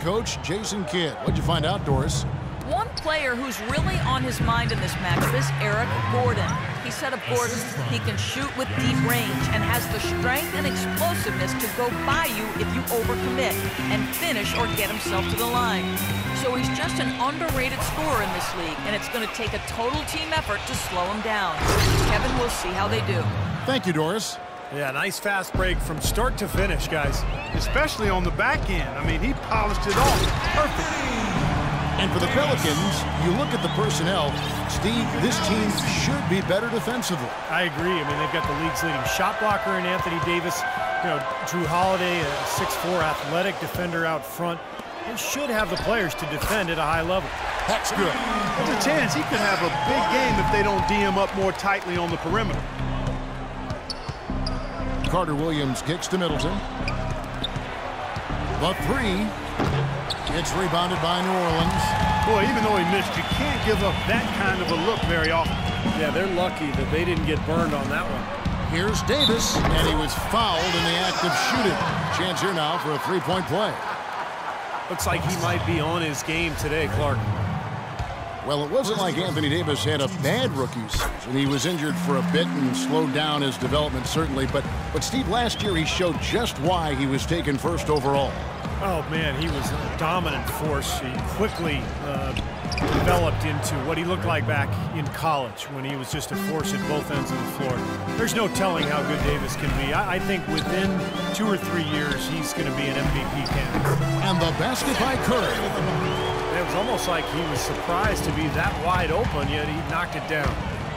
coach Jason Kidd. What'd you find out, Doris? One player who's really on his mind in this matchup is Eric Gordon. He said, of course, he can shoot with deep range and has the strength and explosiveness to go by you if you overcommit and finish or get himself to the line. So he's just an underrated scorer in this league, and it's going to take a total team effort to slow him down. Kevin, we'll see how they do. Thank you, Doris. Yeah, nice fast break from start to finish, guys. Especially on the back end. I mean, he polished it off. Perfect. And for the Pelicans, you look at the personnel, Steve, this team should be better defensively. I agree. I mean, they've got the league's leading shot blocker in Anthony Davis. You know, Drew Holiday, a 6'4" athletic defender out front. They should have the players to defend at a high level. That's good. There's a chance he could have a big game if they don't D him up more tightly on the perimeter. Carter Williams kicks to Middleton. The three. It's rebounded by New Orleans. Boy, even though he missed, you can't give up that kind of a look very often. Yeah, they're lucky that they didn't get burned on that one. Here's Davis, and he was fouled in the act of shooting. Chance here now for a three-point play. Looks like he might be on his game today, Clark. Well, it wasn't like Anthony Davis had a bad rookie season. He was injured for a bit and slowed down his development, certainly. But Steve, last year he showed just why he was taken first overall. Oh, man, he was a dominant force. He quickly developed into what he looked like back in college when he was just a force at both ends of the floor. There's no telling how good Davis can be. I think within 2 or 3 years, he's going to be an MVP candidate. And the basket by Curry. It was almost like he was surprised to be that wide open, yet he knocked it down.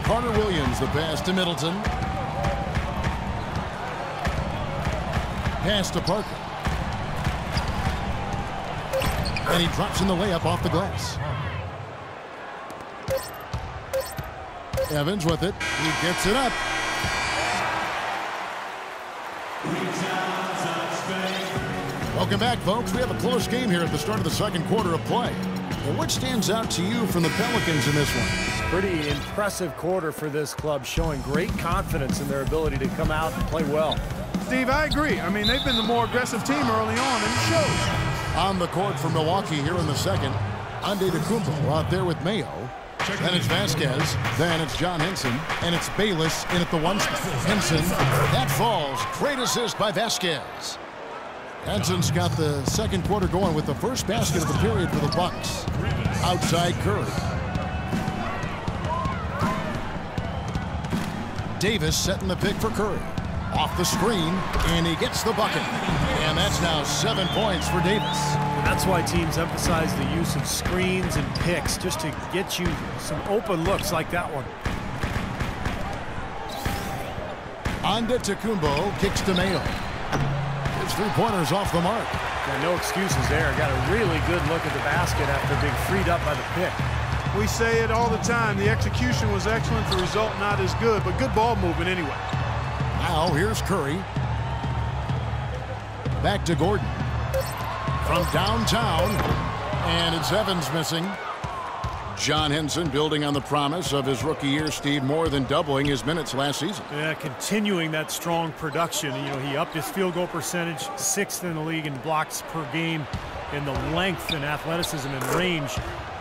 Carter Williams, the pass to Middleton. Pass to Parker. And he drops in the layup off the glass. Evans with it. He gets it up. Welcome back, folks. We have a close game here at the start of the second quarter of play. And what stands out to you from the Pelicans in this one? Pretty impressive quarter for this club, showing great confidence in their ability to come out and play well. Steve, I agree. I mean, they've been the more aggressive team early on, and it shows. On the court for Milwaukee here in the second, Antetokounmpo out there with Mayo. Then it's Vasquez, then it's John Henson, and it's Bayless in at the one spot. Henson, that falls. Great assist by Vasquez. Henson's got the second quarter going with the first basket of the period for the Bucks. Outside Curry. Davis setting the pick for Curry. Off the screen, and he gets the bucket. And that's now 7 points for Davis. And that's why teams emphasize the use of screens and picks, just to get you some open looks like that one. Antetokounmpo kicks to Mayo. His three-pointers off the mark. Yeah, no excuses there. Got a really good look at the basket after being freed up by the pick. We say it all the time. The execution was excellent. The result not as good, but good ball movement anyway. Now here's Curry. Back to Gordon. From downtown. And it's Evans missing. John Henson building on the promise of his rookie year, Steve, more than doubling his minutes last season. Yeah, continuing that strong production. You know, he upped his field goal percentage, 6th in the league in blocks per game, in the length and athleticism and range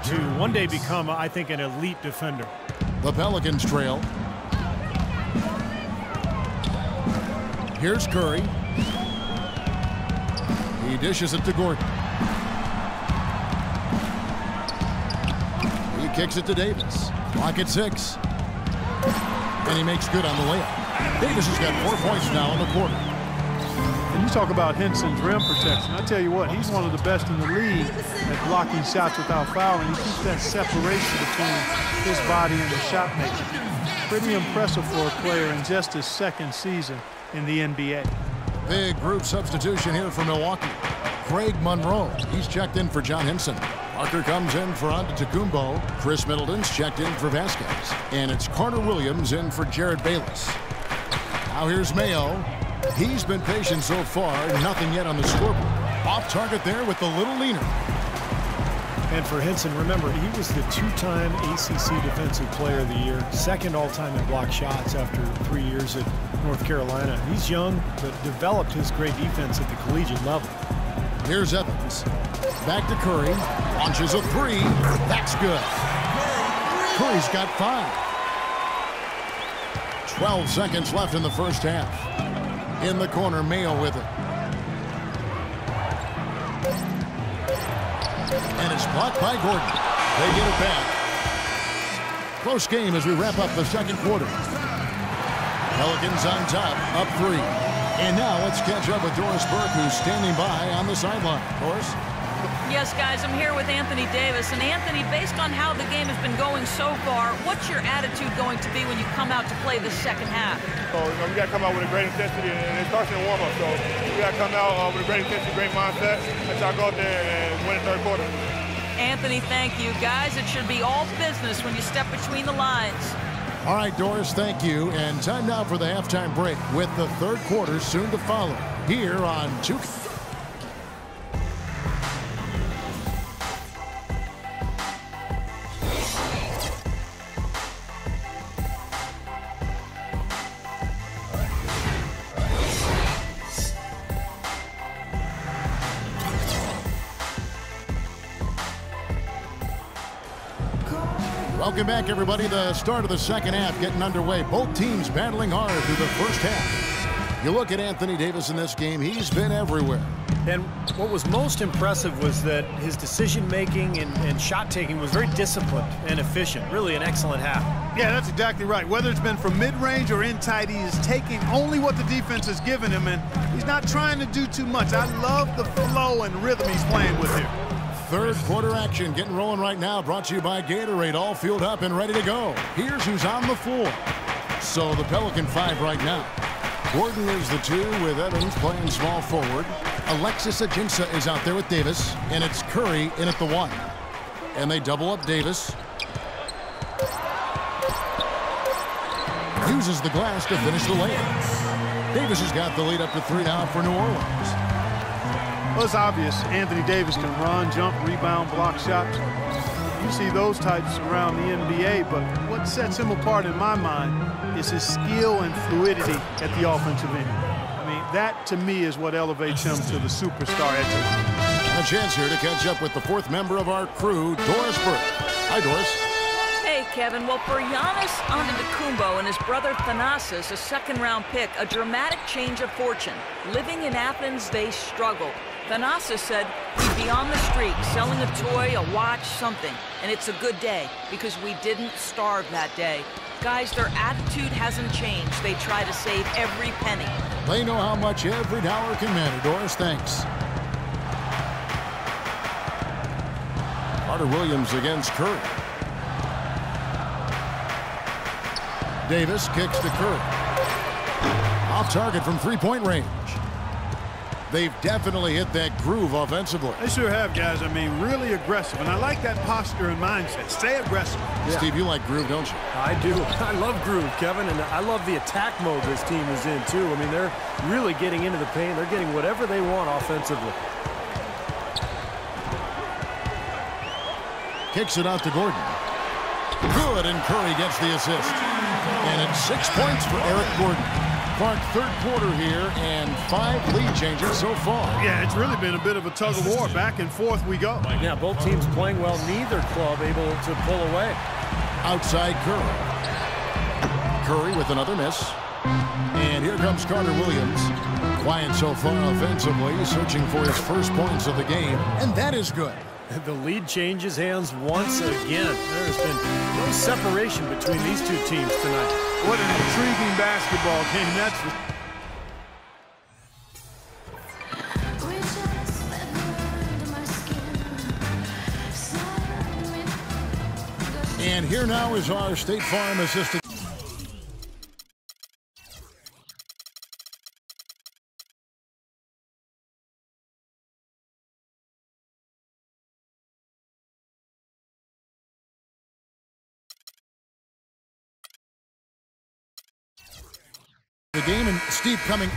to one day become, I think, an elite defender. The Pelicans trail. Here's Curry. He dishes it to Gordon. He kicks it to Davis. Clock at 6. And he makes good on the layup. Davis has got 4 points now in the quarter. And you talk about Henson's rim protection. I tell you what, he's one of the best in the league at blocking shots without fouling. He keeps that separation between his body and the shot making. Pretty impressive for a player in just his second season in the NBA. Big group substitution here for Milwaukee. Craig Monroe, he's checked in for John Henson. Parker comes in for Antetokounmpo. Chris Middleton's checked in for Vasquez. And it's Carter Williams in for Jared Bayless. Now here's Mayo. He's been patient so far, nothing yet on the scoreboard. Off target there with the little leaner. And for Henson, remember, he was the 2-time ACC Defensive Player of the Year, 2nd all-time in block shots after 3 years at North Carolina. He's young, but developed his great defense at the collegiate level. Here's Evans. Back to Curry. Launches a three. That's good. Curry's got 5. 12 seconds left in the first half. In the corner, Mayo with it. And it's blocked by Gordon. They get it back. Close game as we wrap up the second quarter. Pelicans on top, up 3. And now let's catch up with Doris Burke, who's standing by on the sideline. Doris? Yes, guys, I'm here with Anthony Davis. And Anthony, based on how the game has been going so far, what's your attitude going to be when you come out to play the second half? So, we got to come out with a great intensity, and it starts in the warm-up. So, we got to come out with a great intensity, great mindset, and try to go out there and win the third quarter. Anthony, thank you. Guys, it should be all business when you step between the lines. All right, Doris, thank you. And time now for the halftime break with the third quarter soon to follow here on 2. Welcome back, everybody. The start of the second half getting underway. Both teams battling hard through the first half. You look at Anthony Davis in this game, he's been everywhere. And what was most impressive was that his decision-making and shot-taking was very disciplined and efficient. Really an excellent half. Yeah, that's exactly right. Whether it's been from mid-range or in tight, he is taking only what the defense has given him, and he's not trying to do too much. I love the flow and rhythm he's playing with here. Third quarter action getting rolling right now, brought to you by Gatorade, all fueled up and ready to go. Here's who's on the floor. So the Pelican 5 right now. Gordon is the 2 with Evans playing small forward. Alexis Ajinça is out there with Davis, and it's Curry in at the 1. And they double up Davis. Uses the glass to finish the layup. Davis has got the lead up to 3 now for New Orleans. Well, it's obvious Anthony Davis can run, jump, rebound, block shots. You see those types around the NBA, but what sets him apart in my mind is his skill and fluidity at the offensive end. I mean, that to me is what elevates him to the superstar echelon. A chance here to catch up with the 4th member of our crew, Doris Burke. Hi, Doris. Hey, Kevin. Well, for Giannis Antetokounmpo and his brother Thanasis, a second-round pick, a dramatic change of fortune. Living in Athens, they struggled. Thanasis said, we'd be on the street selling a toy, a watch, something. And it's a good day because we didn't starve that day. Guys, their attitude hasn't changed. They try to save every penny. They know how much every dollar can matter. Doris, thanks. Carter Williams against Curry. Davis kicks to Curry. Off target from three-point range. They've definitely hit that groove offensively. They sure have, guys. I mean, really aggressive. And I like that posture and mindset. Stay aggressive. Yeah. Steve, you like groove, don't you? I do. I love groove, Kevin, and I love the attack mode this team is in, too. I mean, they're really getting into the paint. They're getting whatever they want offensively. Kicks it out to Gordon. Good, and Curry gets the assist. And it's 6 points for Eric Gordon. Clark, third quarter here, and 5 lead changes so far. Yeah, it's really been a bit of a tug of war. Back and forth we go. Yeah, both teams playing well. Neither club able to pull away. Outside Curry. Curry with another miss. And here comes Carter Williams. Quiet so far offensively, searching for his first points of the game, and that is good. The lead changes hands once again. There has been no separation between these two teams tonight. What an intriguing basketball game. And here now is our State Farm assistant. The game, and Steve coming.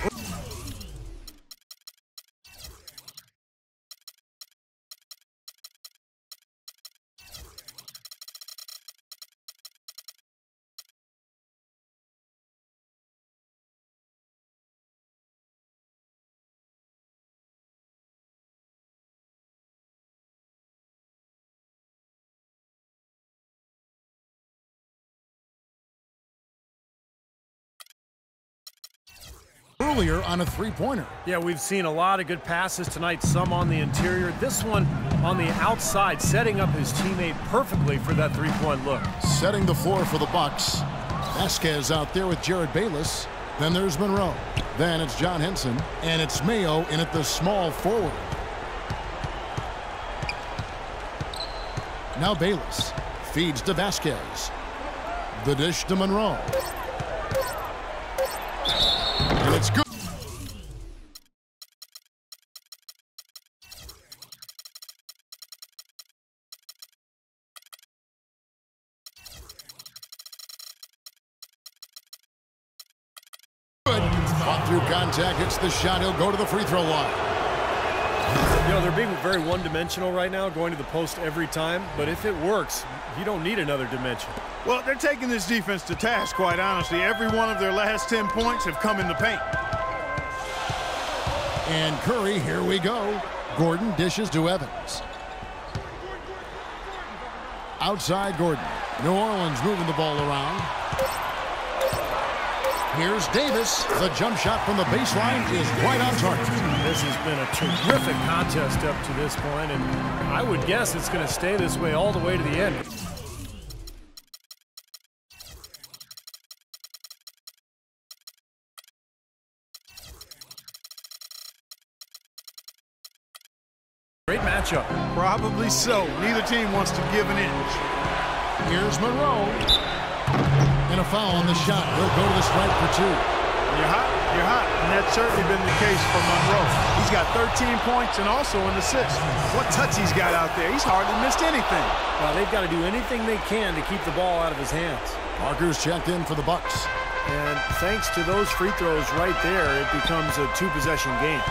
earlier on a three-pointer. Yeah, we've seen a lot of good passes tonight, some on the interior. This one on the outside, setting up his teammate perfectly for that three-point look. Setting the floor for the Bucks. Vasquez out there with Jared Bayless. Then there's Monroe. Then it's John Henson. And it's Mayo in at the small forward. Now Bayless feeds to Vasquez. The dish to Monroe. And it's good. Fought through contact, hits the shot. He'll go to the free throw line. You know, they're being very one-dimensional right now, going to the post every time. But if it works, you don't need another dimension. Well, they're taking this defense to task, quite honestly. Every one of their last 10 points have come in the paint. And Curry, here we go. Gordon dishes to Evans. Outside Gordon. New Orleans moving the ball around. Here's Davis. The jump shot from the baseline is right on target. This has been a terrific contest up to this point, and I would guess it's going to stay this way all the way to the end. Great matchup. Probably so. Neither team wants to give an inch. Here's Monroe. And a foul on the shot. He'll go to the stripe for two. You're hot, you're hot. And that's certainly been the case for Monroe. He's got 13 points and also an assist. What touch he's got out there. He's hardly missed anything. Well, they've got to do anything they can to keep the ball out of his hands. Parker's checked in for the Bucks. And thanks to those free throws right there, it becomes a two-possession game.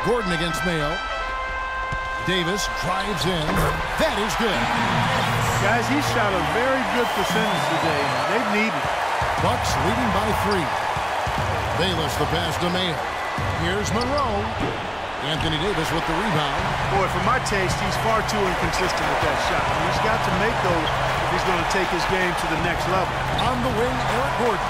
Gordon against Mayo. Davis drives in. That is good. Guys, he shot a very good percentage today. They've needed it. Bucks leading by 3. Bayless the pass to Mayo. Here's Monroe. Anthony Davis with the rebound. Boy, for my taste, he's far too inconsistent with that shot. He's got to make those if he's going to take his game to the next level. On the wing, Eric Gordon.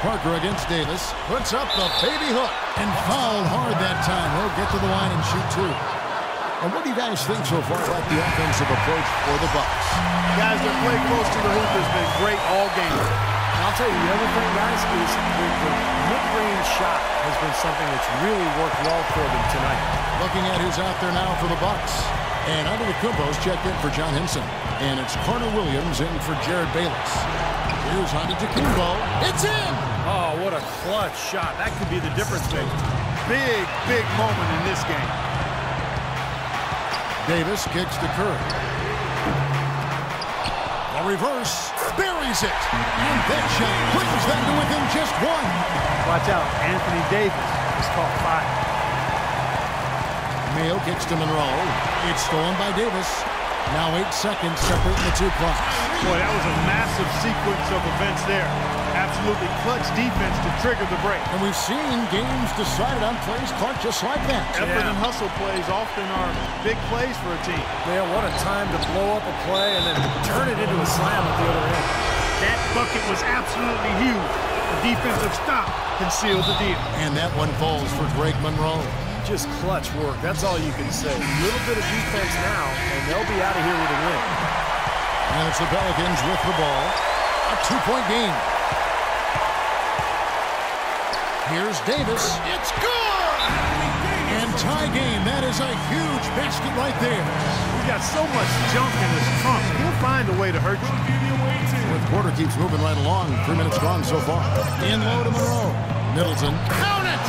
Parker against Davis. Puts up the baby hook. And fouled hard that time. He'll get to the line and shoot 2. And what do you guys think so far about the offensive approach for the Bucks? Guys, their play close to the hoop has been great all game. And I'll tell you, the other thing, guys, is the mid-range shot has been something that's really worked well for them tonight. Looking at who's out there now for the Bucks. And Antetokounmpo's checked in for John Henson. And it's Carter Williams in for Jared Bayless. Here's Antetokounmpo. It's in! Oh, what a clutch shot. That could be the difference maker. Big, big moment in this game. Davis kicks to Curry. A reverse. Buries it. And that shot brings them to within just 1. Watch out. Anthony Davis is caught fire. Mayo kicks to Monroe. It's stolen by Davis. Now 8 seconds separating the 2 clocks. Boy, that was a massive sequence of events there. Absolutely clutch defense to trigger the break. And we've seen games decided on plays caught just like that. Effort and hustle plays often are big plays for a team. Yeah, what a time to blow up a play and then turn it into a slam at the other end. That bucket was absolutely huge. The defensive stop can seal the deal. And that one falls for Greg Monroe. Just clutch work. That's all you can say. A little bit of defense now, and they'll be out of here with a win. And it's the Pelicans with the ball. A 2-point game. Here's Davis. It's good! And tie game. That is a huge basket right there. He's got so much junk in his trunk. He'll find a way to hurt you. Fourth quarter keeps moving right along. 3 minutes gone so far. In low to Monroe. Middleton. Count it!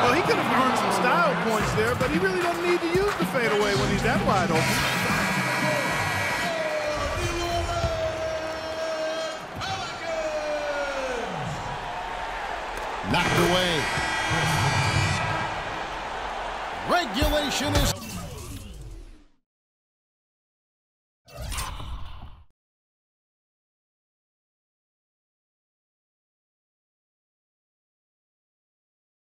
Well, he could have earned some style points there, but he really doesn't need to use the fadeaway when he's that wide open. Knocked away. Regulation is...